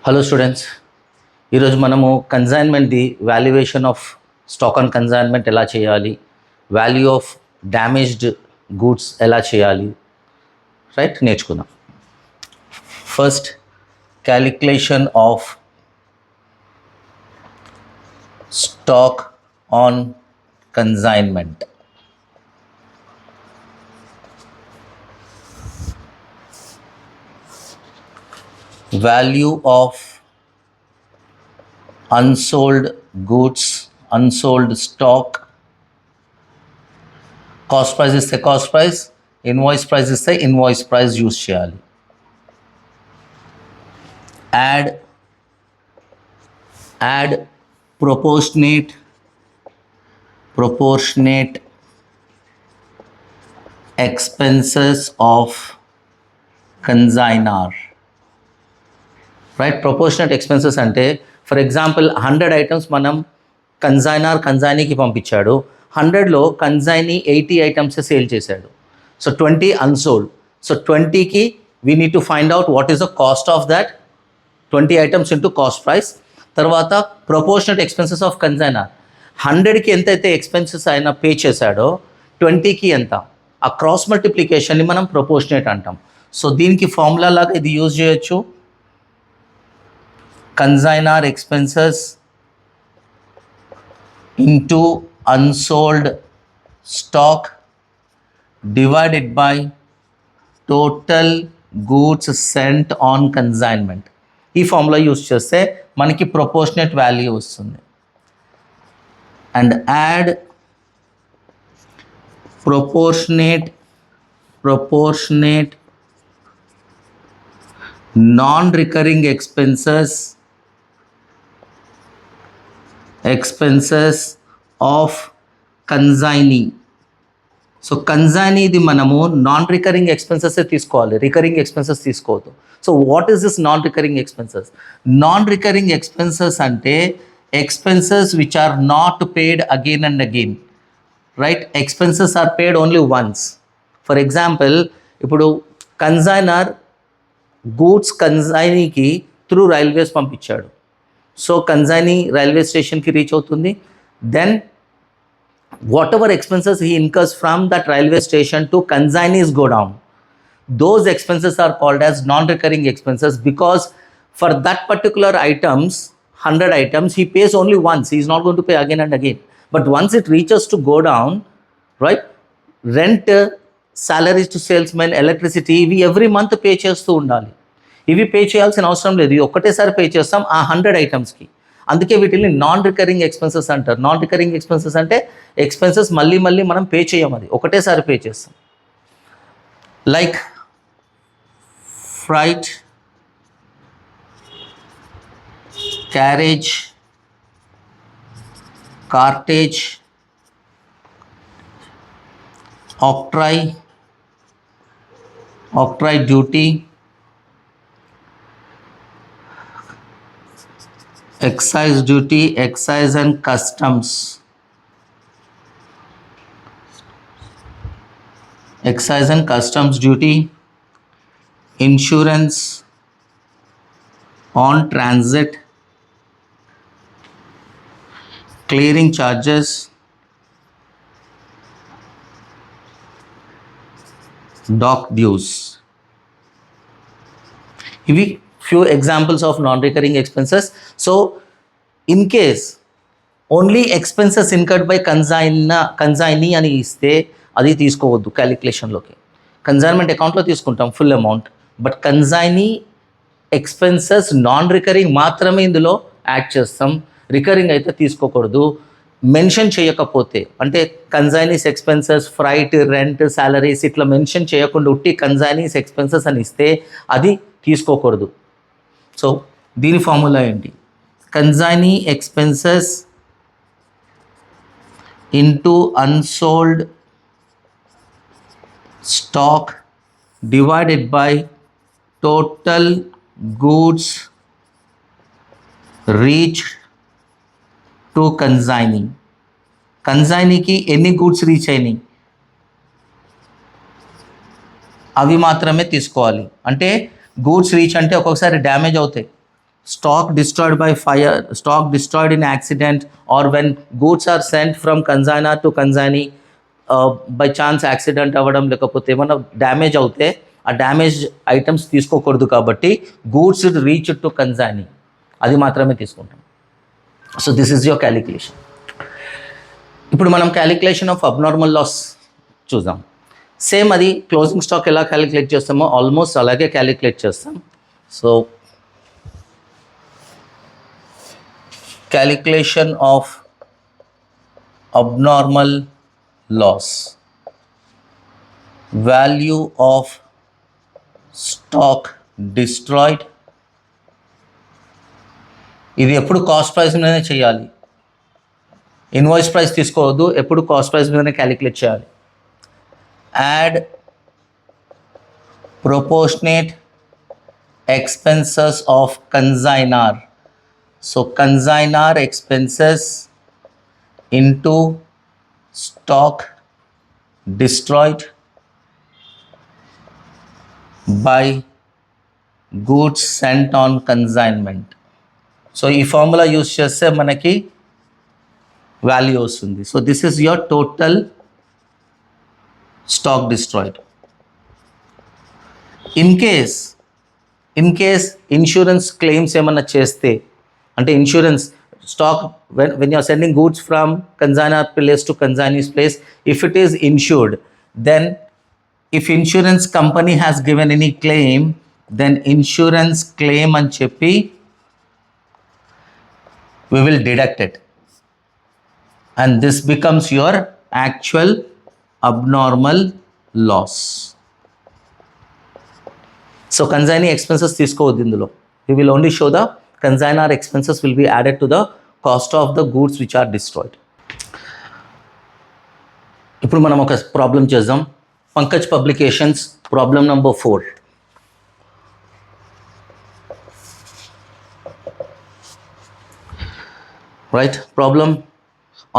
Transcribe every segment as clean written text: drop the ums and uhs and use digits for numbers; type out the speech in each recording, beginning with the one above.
Hello students, ఈరోజు మనము కన్సైన్మెంట్ది valuation of stock on consignment ఎలా చేయాలి, వాల్యూ ఆఫ్ డ్యామేజ్డ్ గూడ్స్ ఎలా చేయాలి రైట్ నేర్చుకుందాం. First calculation of stock on consignment. Value of unsold goods, unsold stock. Cost price is the cost price, invoice price is the invoice price use cheyali. Add proportionate expenses of consignor. Right, proportionate expenses అంటే for example 100 items మనం కన్సైనీకి పంపించాడు. 100లో consignee 80 items sale చేశాడు. So 20 unsold. So 20కి we need to find out what is the cost of that 20 items into cost price. తర్వాత proportionate expenses of consignor 100కి ఎంతైతే ఎక్స్పెన్సెస్ ఆయన పే చేశాడో 20కి ఎంత, ఆ క్రాస్ మల్టిప్లికేషన్ని మనం ప్రపోర్షనేట్ అంటాం. సో దీనికి ఫార్ములా లాగా ఇది యూజ్ చేయొచ్చు. Consignor expenses into unsold stock divided by total goods sent on consignment. ఈ ఫార్ములా యూస్ చేస్తే మనకి ప్రపోర్షనేట్ వాల్యూ వస్తుంది. And add proportionate non-recurring expenses of consignee. So కన్సైనీది మనము నాన్ రికరింగ్ ఎక్స్పెన్సెస్ తీసుకోవాలి, రికరింగ్ ఎక్స్పెన్సెస్ తీసుకోవద్దు. So what is this non recurring expenses? Non recurring expenses అంటే expenses which are not paid again and again. Right, expenses are paid only once. For example, ఇప్పుడు consignor goods కన్సైనీకి through railways పంపించాడు. So consignee railway స్టేషన్కి reach అవుతుంది. Then what ever expenses he incurs from that railway station to consignee's go down. Those expenses are called as non-recurring expenses because for that particular items, 100 items, he pays only once. He is not going to pay again and again. But once it reaches to go down, right, rent, salaries to salesmen, electricity, ఇవి every month pay చేస్తూ ఉండాలి. ఇవి pay చేయాల్సిన అవసరం లేదు, ఇవి ఒక్కటేసారి pay చేస్తాం ఆ 100 ఐటమ్స్కి. అందుకే వీటిని నాన్ రికరింగ్ ఎక్స్పెన్సెస్ అంటారు. నాన్ రికరింగ్ ఎక్స్పెన్సెస్ అంటే ఎక్స్పెన్సెస్ మళ్ళీ మనం పే చేయం, అది ఒకటేసారి పే చేస్తాం. Like freight, carriage, cartage, octroi duty, excise duty, excise and customs, excise and customs duty, insurance on transit, clearing charges, dock dues. ఇవి few examples of non-recurring expenses. So in case only expenses incurred by consignee అని ఇస్తే అది తీసుకోవద్దు క్యాలిక్యులేషన్లోకి. Consignment అకౌంట్లో తీసుకుంటాం full amount, but consignee expenses non recurring మాత్రమే ఇందులో add చేస్తాం. రికరింగ్ అయితే తీసుకోకూడదు. మెన్షన్ చేయకపోతే, అంటే కన్సైనీస్ ఎక్స్పెన్సెస్, ఫ్రైట్, రెంట్, సాలరీస్ ఇట్లా మెన్షన్ చేయకుండా ఉట్టి కన్సైనీస్ ఎక్స్పెన్సెస్ అని ఇస్తే అది తీసుకోకూడదు. సో దీని ఫార్ములా ఏంటి? Consignee expenses into unsold stock divided by total goods reached to consignee. కన్సైనీకి ఎన్ని గూడ్స్ రీచ్ అయినాయి అవి మాత్రమే తీసుకోవాలి. అంటే గూడ్స్ రీచ్ అంటే ఒక్కొక్కసారి డ్యామేజ్ అవుతాయి. stock destroyed by fire, stock destroyed in accident, or when goods are sent from consignor to consignee, by chance accident అవ్వడం లేకపోతే ఏమన్నా డ్యామేజ్ అవుతే ఆ డ్యామేజ్ ఐటమ్స్ తీసుకోకూడదు కాబట్టి గూడ్స్ రీచ్ టు కన్సైనీ అది మాత్రమే తీసుకుంటాం. So this is your calculation. ఇప్పుడు మనం క్యాలిక్యులేషన్ ఆఫ్ అబ్నార్మల్ లాస్ చూద్దాం. సేమ్ అది క్లోజింగ్ స్టాక్ ఎలా క్యాలిక్యులేట్ చేస్తామో ఆల్మోస్ట్ అలాగే క్యాలిక్యులేట్ చేస్తాం. So calculation of abnormal loss, value of stock destroyed, ఇది ఎప్పుడు కాస్ట్ ప్రైస్ మీదనే చేయాలి, ఇన్వాయిస్ ప్రైస్ తీసుకోవద్దు, ఎప్పుడు కాస్ట్ ప్రైస్ మీదనే క్యాలిక్యులేట్ చేయాలి. Add proportionate expenses of consignor. So consignor expenses into stock destroyed by goods sent on consignment. So ఈ formula use చేస్తే మనకి వాల్యూ వస్తుంది. So this is your total stock destroyed. In case insurance claims ఏమన్నా చేస్తే, అంటే insurance stock when you are sending goods from consignor place to consignee's place, if it is insured, then if insurance company has given any claim, then insurance claim అని చెప్పి we will deduct it and this becomes your actual abnormal loss. So consignee expenses తీసుకోవద్దు ఇందులో. We will only show the consignor expenses will be added to the cost of the goods which are destroyed. ఇప్పుడు మనం ఒక problem చేద్దాం. Pankaj publications problem number 4. Right, problem.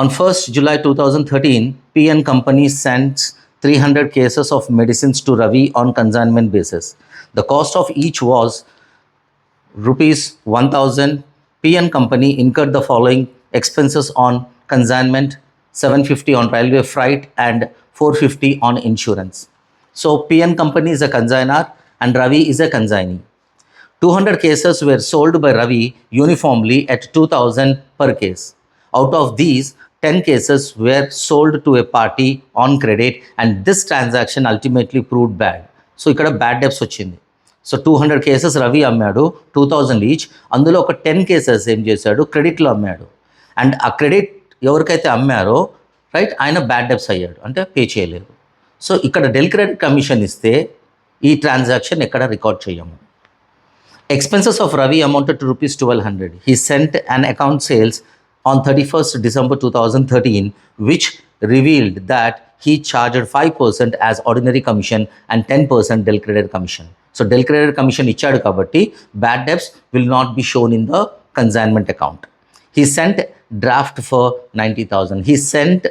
On 1st July 2013, PN Company sent 300 cases of medicines to Ravi on consignment basis. The cost of each was rupees 1000. PN Company incurred the following expenses on consignment: 750 on railway freight and 450 on insurance. So PN Company is a consignor and Ravi is a consignee. 200 cases were sold by Ravi uniformly at 2000 per case. Out of these, 10 cases were sold to a party on credit and this transaction ultimately proved bad. So ఇక్కడ bad debts వచ్చింది. So 200 cases Ravi అమ్మాడు, 2000 each. అందులో ఒక 10 cases ఏం చేశాడు, క్రెడిట్లో అమ్మాడు. And ఆ credit ఎవరికైతే అమ్మారో right ఆయన బ్యాడ్ డెబ్ట్స్ అయ్యాడు, అంటే పే చేయలేదు. సో ఇక్కడ డెల్ క్రెడిట్ కమిషన్ ఇస్తే ఈ ట్రాన్సాక్షన్ ఎక్కడ రికార్డ్ చేయము. Expenses of Ravi amounted to rupees 1200. He sent an account sales on 31st December 2013 which revealed that he charged 5% as ordinary commission and 10% del credit commission. So del credit commission ichadu kabatti bad debts will not be shown in the consignment account. He sent draft for 90,000. He sent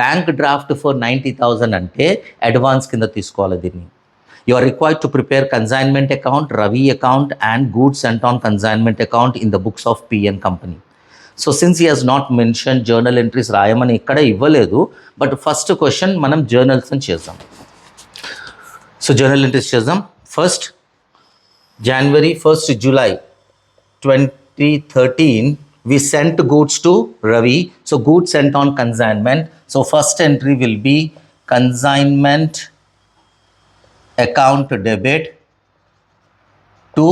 bank draft for 90,000 ante advance kinda teesukovali dinni. You are required to prepare consignment account, Ravi account and goods sent on consignment account in the books of PN Company. So since he has not mention journal entries రాయమని ఇక్కడ ఇవ్వలేదు, but first question మనం journals అని చేద్దాం. So journal entries చేద్దాం. First January 1st July 2013 we sent goods to Ravi. So goods sent on consignment. So first entry will be consignment account debit to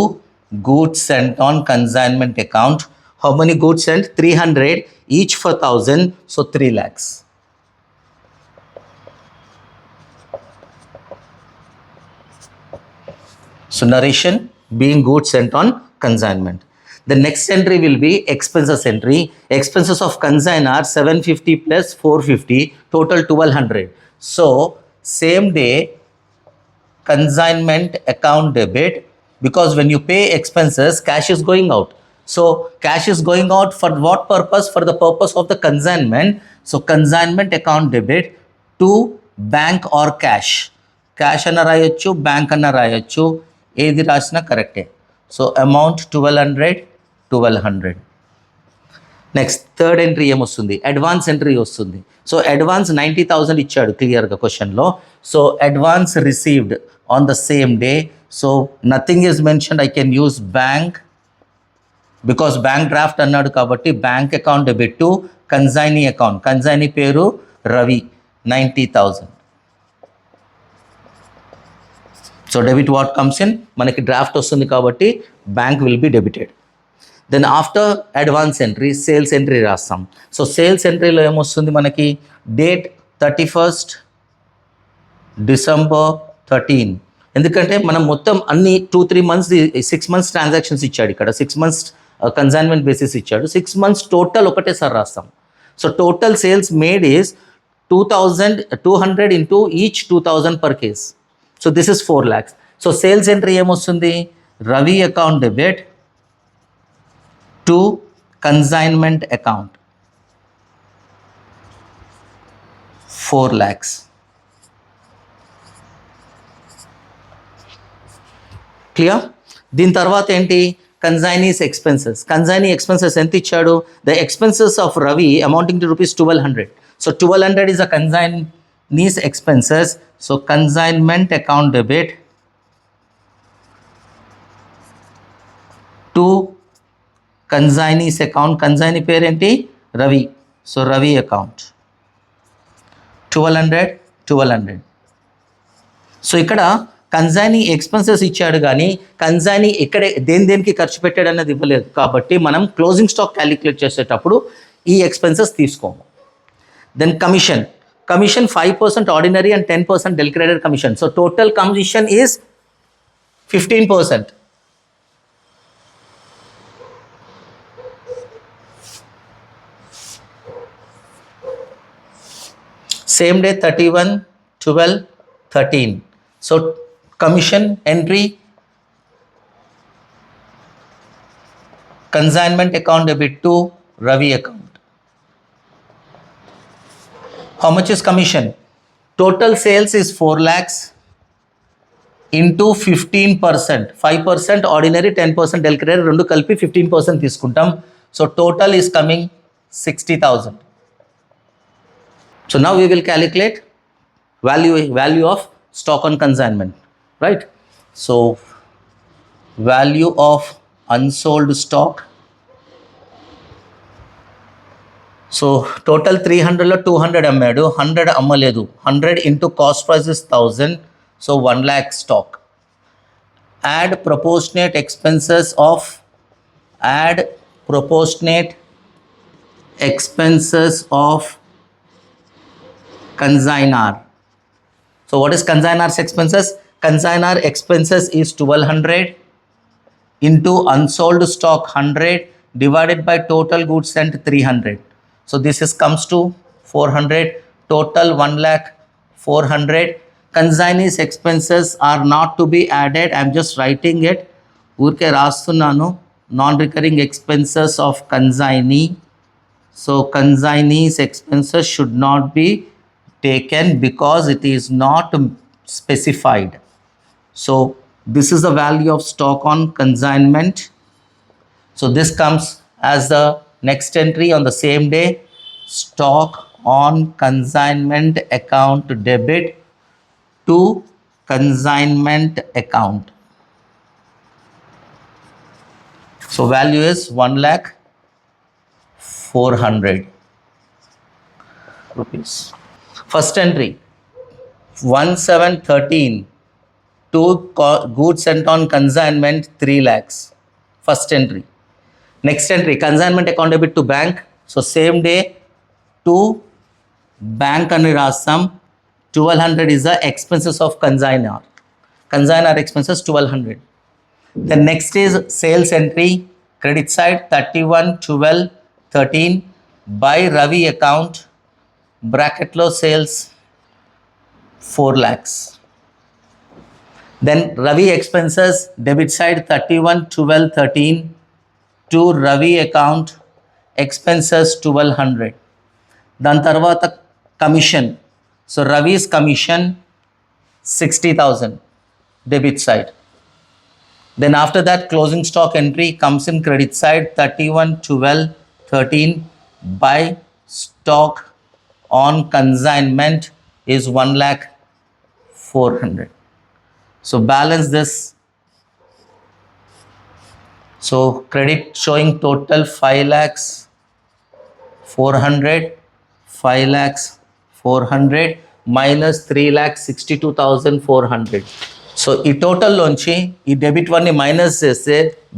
goods sent on consignment account. How many goods sent? 300, each for 1000, so 3 lakhs. So narration being goods sent on consignment. The next entry will be expenses entry. Expenses of consignor 750 plus 450, total 1200. So same day consignment account debit, because when you pay expenses, cash is going out. So cash is going out for what purpose? For the purpose of the consignment. So consignment account debit to bank or cash. Cash anna rayochu, bank anna rayochu, edi rasina correct. So amount 1200 1200. Next third entry ఏమొస్తుంది, advance entry వస్తుంది. So advance 90,000 ఇచ్చాడు క్లియర్గా క్వశ్చన్లో. So advance received on the same day. So nothing is mentioned, I can use bank because bank draft అన్నాడు కాబట్టి bank account debit to consignee account. Consignee పేరు Ravi, 90,000. So debit what comes in, మనకి draft వస్తుంది కాబట్టి bank will be debited. Then after advance entry sales entry రాస్తాం. So sales ఎంట్రీలో ఏమొస్తుంది మనకి, date 31st December 13. ఎందుకంటే మనం మొత్తం అన్ని 2-3 months 6 months ట్రాన్సాక్షన్స్ ఇచ్చాడు ఇక్కడ, 6 months కన్సైన్మెంట్ బేసిస్ ఇచ్చాడు. 6 months టోటల్ ఒకటేసారి రాస్తాం. So total sales made is 2,200 into each 2,000 per case. So this is 4 lakhs. So sales entry ఏమొస్తుంది, Ravi account debit to consignment account 4 lakhs. Clear? దీని తర్వాత ఏంటి, consignee's expenses. Consignee expenses ఎంత ఇచ్చాడు, the expenses of Ravi amounting to rupees 1,200. So 1,200 is a consignees expenses. So consignment account debit to consignees account. Consignee పేరు ఏంటి, Ravi. So Ravi account 1,200. So ఇక్కడ consignee expenses ఇచ్చాడు కానీ కన్సైనీ ఎక్కడ దేనికి ఖర్చు పెట్టాడు అన్నది ఇవ్వలేదు కాబట్టి మనం క్లోజింగ్ స్టాక్ క్యాలిక్యులేట్ చేసేటప్పుడు ఈ ఎక్స్పెన్సెస్ తీసుకోము. Then commission 5% ordinary and 10% del credere commission. So total commission is 15%. Same day 31/12/13. So commission entry consignment account debit to Ravi account. How much is commission? Total sales is 4 lakhs into 15%. 5% ordinary, 10% డెలిక్రేటెడ్, రెండు కలిపి 15% తీసుకుంటాం. So total is coming 60,000. So now we will calculate value of stock on consignment, right? So value of unsold stock. So total 300లో 200 అమ్మాడు, 100 అమ్మలేదు. 100 into cost price is 1,000. So 1 lakh stock. Add proportionate expenses of consignor. So what is consignor's expenses? Consignor expenses is 1,200 into unsold stock 100 divided by total goods sent 300. So this comes to 400. Total 1,04,000. Consignee's expenses are not to be added. I am just writing it. Urke rastunnanu. Non-recurring expenses of consignee. So consignee's expenses should not be taken because it is not specified. So this is the value of stock on consignment. So this comes as the next entry on the same day. Stock on consignment account debit to consignment account. So value is 1,04,000 rupees. First entry 1,713 to goods sent on consignment 3 lakhs. First entry. Next entry consignment account debit to bank. So same day to bank ani rastam. 1,200 is the expenses of consignor. Consignor expenses 1,200. The next is sales entry. Credit side 31/12/13 by Ravi account. Bracket lo sales 4 lakhs. Then Ravi expenses debit side 31/12/13 to Ravi account expenses 1,200. దాని తర్వాత commission. So Ravi's commission 60,000 debit side. Then after that, closing stock entry comes in credit side 31 12 13. Buy stock on consignment is 1,04,000. So balance this. So credit showing total 5,400, 5,400 minus 3,62,400. So ఈ టోటల్లోంచి ఈ debit వన్ని minus చేస్తే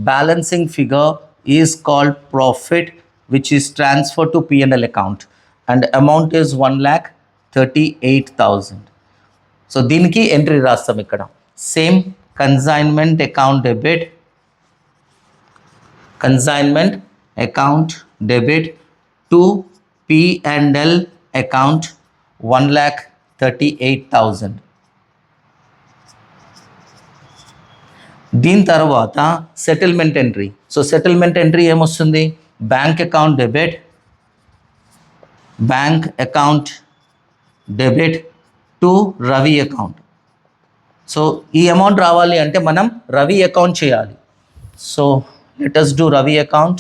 balancing figure is called profit which is transfer to PNL account and amount is 1,38,000. So దీనికి entry రాస్తాం ఇక్కడ. Same consignment account debit, consignment account debit to P&L account 1,38,000. దీని తర్వాత settlement entry. So settlement entry ఏమొస్తుంది? Bank account debit, bank account debit to Ravi account. So ఈ amount రావాలి అంటే మనం రవి అకౌంట్ చేయాలి. So let us do Ravi account.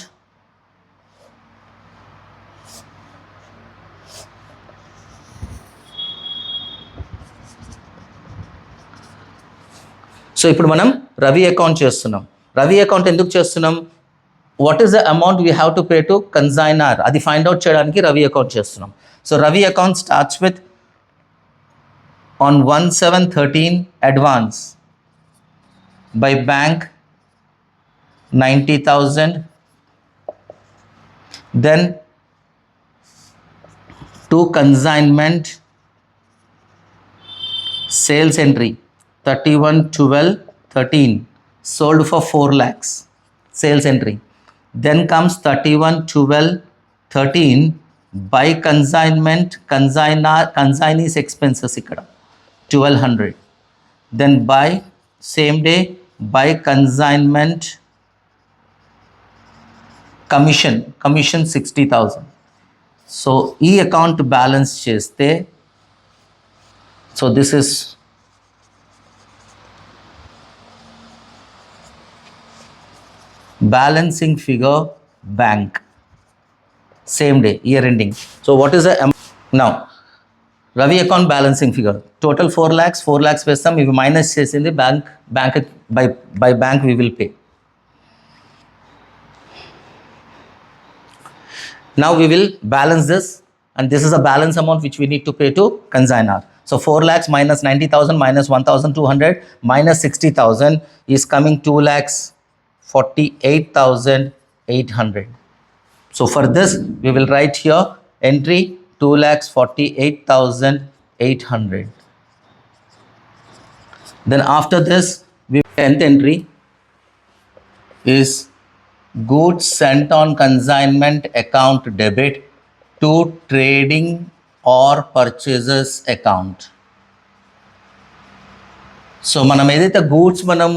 So ఇప్పుడు మనం రవి అకౌంట్ చేస్తున్నాం. రవి అకౌంట్ ఎందుకు చేస్తున్నాం? What is the amount we have to pay to consignor, అది ఫైండ్ అవుట్ చేయడానికి రవి అకౌంట్ చేస్తున్నాం. So Ravi account starts with on 1/7/13 advance by bank 90,000, then to consignment sales entry 31/12/13 sold for 4 lakhs sales entry. Then comes 31/12/13 by consignment consignees expenses ikkada 1,200. Then by same day by consignment commission 60,000. So ఈ account balance చేస్తే, so this is balancing figure bank same day year ending. So what is the now Ravi account balancing figure total 4 lakhs, 4 lakhs వేస్తాం. ఇవి minus చేసింది bank by bank we will pay. Now we will balance this, and this is a balance amount which we need to pay to consignor. So 4 lakhs minus 90,000 minus 1,200 minus 60,000 is coming 2,48,800. So for this we will write here entry 2,48,800. Then after this, we 10th entry is goods sent on consignment account debit to trading or purchases account. So మనం ఏదైతే goods మనం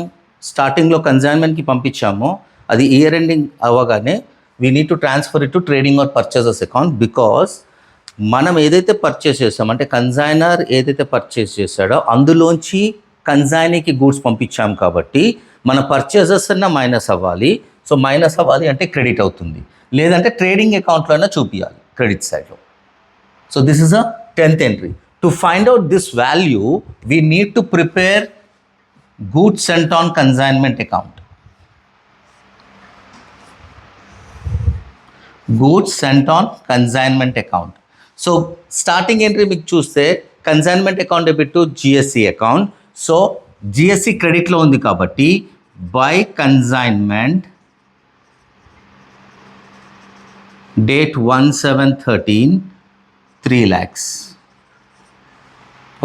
స్టార్టింగ్లో కన్సైన్మెంట్కి పంపించామో అది year ending అవ్వగానే we need to transfer it to trading are purchases account. Because మనం ఏదైతే purchase చేస్తాం అంటే కన్సైనర్ ఏదైతే పర్చేస్ చేశాడో అందులోంచి కన్సైనీకి గూడ్స్ పంపించాం కాబట్టి మన పర్చేసెస్ అన్న మైనస్ అవ్వాలి. సో మైనస్ అవ్వాలి అంటే క్రెడిట్ అవుతుంది, లేదంటే ట్రేడింగ్ అకౌంట్లో అయినా చూపించాలి క్రెడిట్ సైడ్లో. So this is a 10th entry. To find out this value, we need to prepare goods sent on consignment account. Goods sent on consignment account. So starting entry మీకు చూస్తే consignment account debit to GSC account. So GSC క్రెడిట్లో ఉంది కాబట్టి by consignment date 1/7/13 3 lakhs.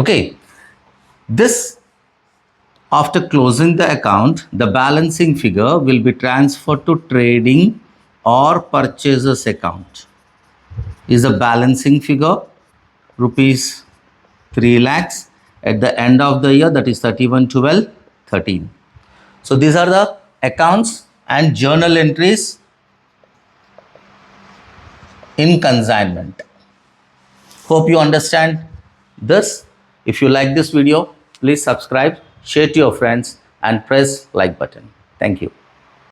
Okay, this after closing the account the balancing figure will be transferred to trading or purchases account. Is a balancing figure rupees 3 lakhs at the end of the year, that is 31/12/13. So these are the accounts and journal entries in consignment. Hope you understand this. If you like this video, please subscribe, share to your friends and press like button. Thank you.